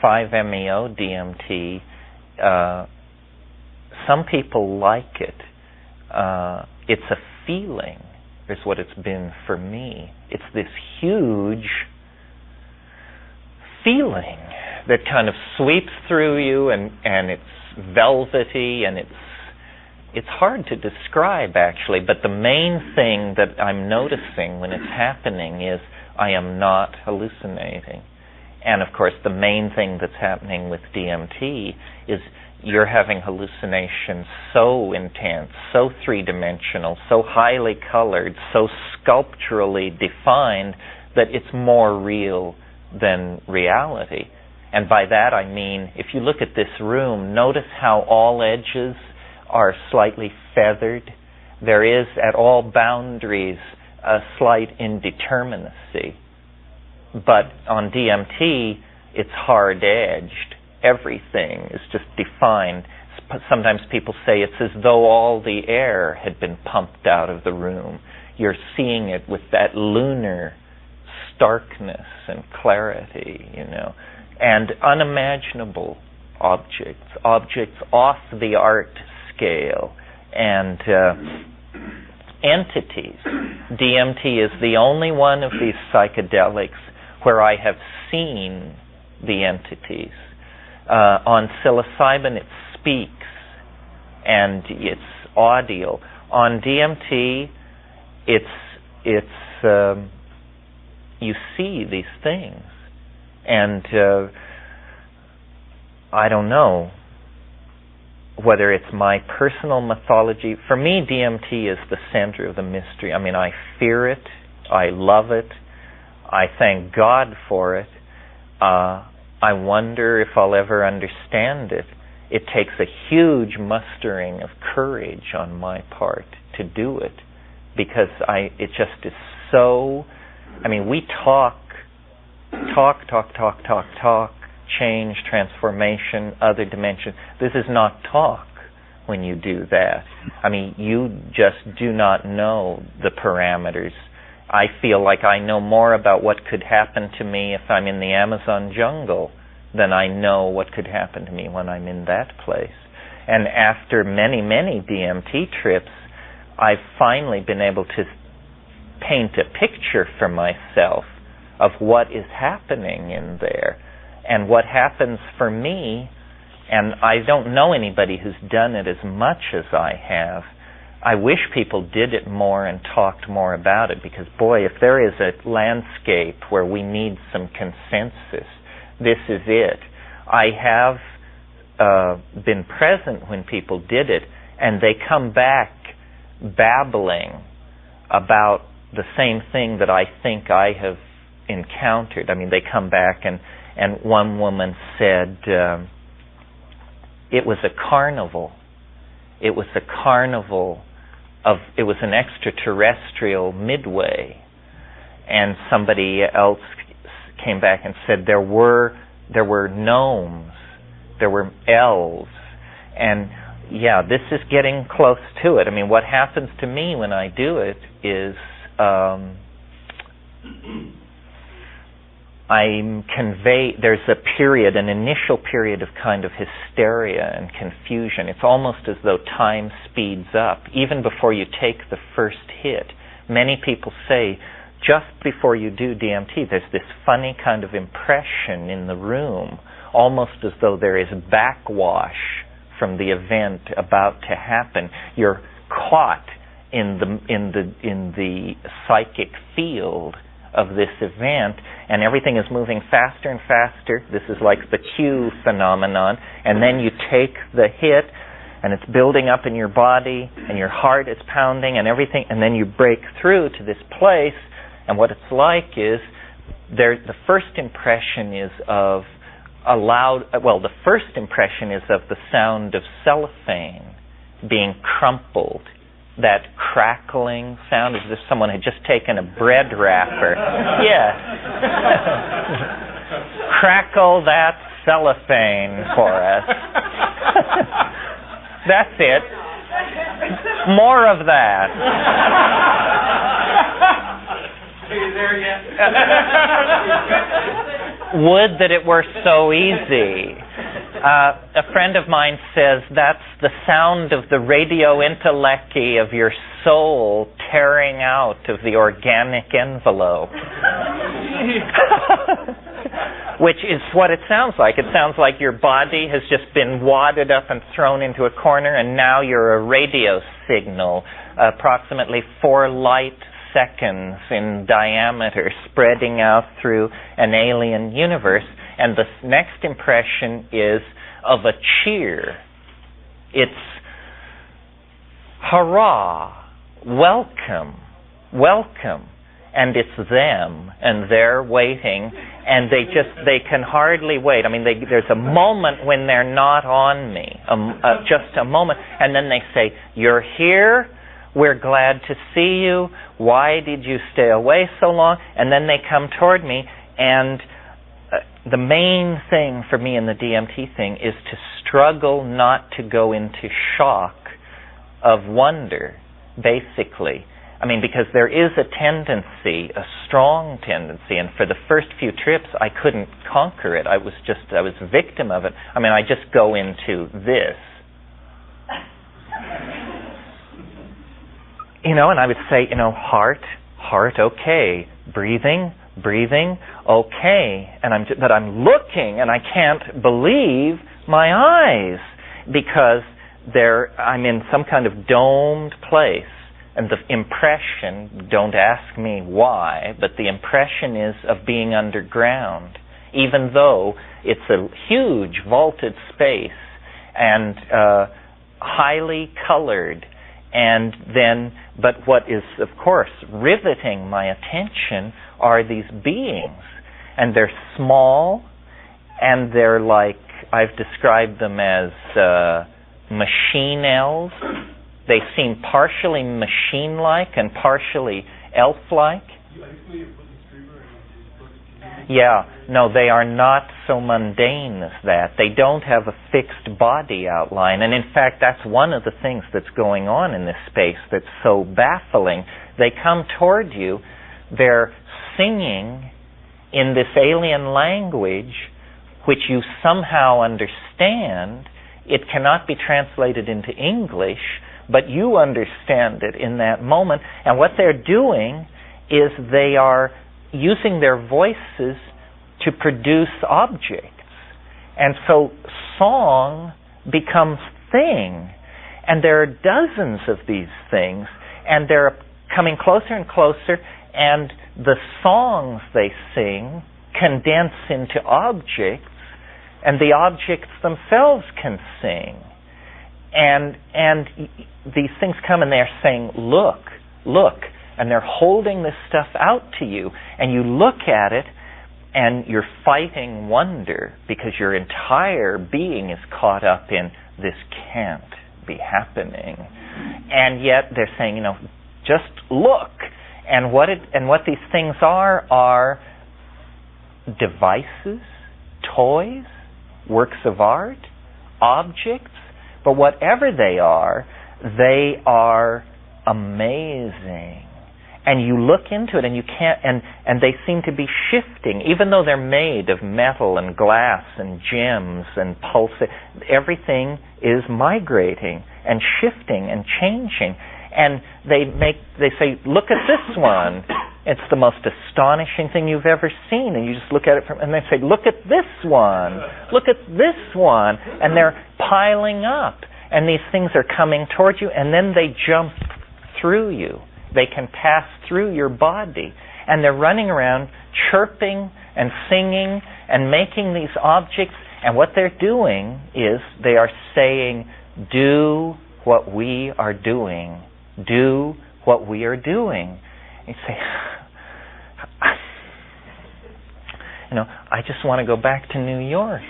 5-MEO DMT, some people like it. It's a feeling, is what it's been for me. It's this huge feeling that kind of sweeps through you, and it's velvety, and it's hard to describe, actually, but the main thing that I'm noticing when it's happening is I am not hallucinating. And, of course, the main thing that's happening with DMT is you're having hallucinations so intense, so three-dimensional, so highly colored, so sculpturally defined that it's more real than reality. And by that I mean, if you look at this room, notice how all edges are slightly feathered. There is, at all boundaries, a slight indeterminacy. But on DMT, it's hard-edged. Everything is just defined. Sometimes people say it's as though all the air had been pumped out of the room. You're seeing it with that lunar starkness and clarity, and unimaginable objects off the art scale, and entities. DMT is the only one of these psychedelics where I have seen the entities. On psilocybin, it speaks, and it's audio. On DMT, it's you see these things, and I don't know whether it's my personal mythology. For me, DMT is the center of the mystery. I mean, I fear it, I love it, I thank God for it. I wonder if I'll ever understand it. It takes a huge mustering of courage on my part to do it, because it just is so. I mean, we talk, change, transformation, other dimension. This is not talk when you do that. I mean, you just do not know the parameters. I feel like I know more about what could happen to me if I'm in the Amazon jungle than I know what could happen to me when I'm in that place. And after many, many DMT trips, I've finally been able to paint a picture for myself of what is happening in there. And what happens for me, and I don't know anybody who's done it as much as I have. I wish people did it more and talked more about it, because, boy, if there is a landscape where we need some consensus, this is it. I have been present when people did it, and they come back babbling about the same thing that I think I have encountered. I mean, they come back, and one woman said it was a carnival. It was a carnival it was an extraterrestrial midway. And somebody else came back and said there were gnomes, there were elves, and yeah, this is getting close to it. I mean, what happens to me when I do it is there's a period, an initial period of kind of hysteria and confusion. It's almost as though time speeds up, even before you take the first hit. Many people say, just before you do DMT, there's this funny kind of impression in the room, almost as though there is backwash from the event about to happen. You're caught in the psychic field of this event, and everything is moving faster and faster. This is like the Q phenomenon. And then you take the hit, and it's building up in your body, and your heart is pounding and everything, and then you break through to this place, and what it's like is the first impression is of the first impression is of the sound of cellophane being crumpled. That crackling sound, as if someone had just taken a bread wrapper. Yeah. Crackle that cellophane for us. That's it. More of that. Are you there yet? Would that it were so easy. A friend of mine says that's the sound of the radio intellecti of your soul tearing out of the organic envelope. Which is what it sounds like. It sounds like your body has just been wadded up and thrown into a corner, and now you're a radio signal, approximately 4 light seconds in diameter, spreading out through an alien universe. And the next impression is of a cheer. It's hurrah, welcome, welcome. And it's them, and they're waiting, and they can hardly wait. I mean, there's a moment when they're not on me, just a moment, and then they say, "You're here, we're glad to see you, why did you stay away so long?" And then they come toward me, and the main thing for me in the DMT thing is to struggle not to go into shock of wonder, basically. I mean, because there is a tendency, a strong tendency, and for the first few trips I couldn't conquer it. I was a victim of it. I mean, I just go into this. And I would say, heart, okay, breathing, okay, but I'm looking and I can't believe my eyes because I'm in some kind of domed place. And the impression, don't ask me why, but the impression is of being underground, even though it's a huge vaulted space and highly colored. But what is, of course, riveting my attention are these beings. And they're small, and they're like, I've described them as machine elves. They seem partially machine-like and partially elf-like. Yeah, no, they are not so mundane as that. They don't have a fixed body outline. And in fact, that's one of the things that's going on in this space that's so baffling. They come toward you, they're singing in this alien language which you somehow understand. It cannot be translated into English, but you understand it in that moment. And what they're doing is they are using their voices to produce objects. And so song becomes thing. And there are dozens of these things, and they're coming closer and closer, and the songs they sing condense into objects, and the objects themselves can sing. And these things come and they're saying, look, and they're holding this stuff out to you, and you look at it, and you're fighting wonder because your entire being is caught up in this can't be happening. And yet they're saying, just look. And what these things are devices, toys, works of art, objects. But whatever they are amazing. And you look into it and you can't, and they seem to be shifting, even though they're made of metal and glass and gems and pulsing. Everything is migrating and shifting and changing. And they say, look at this one. It's the most astonishing thing you've ever seen. And you just look at it and they say, look at this one. Look at this one. And they're piling up. And these things are coming towards you, and then they jump through you. They can pass through your body. And they're running around chirping and singing and making these objects. And what they're doing is they are saying, do what we are doing. Do what we are doing. And you say, I just want to go back to New York.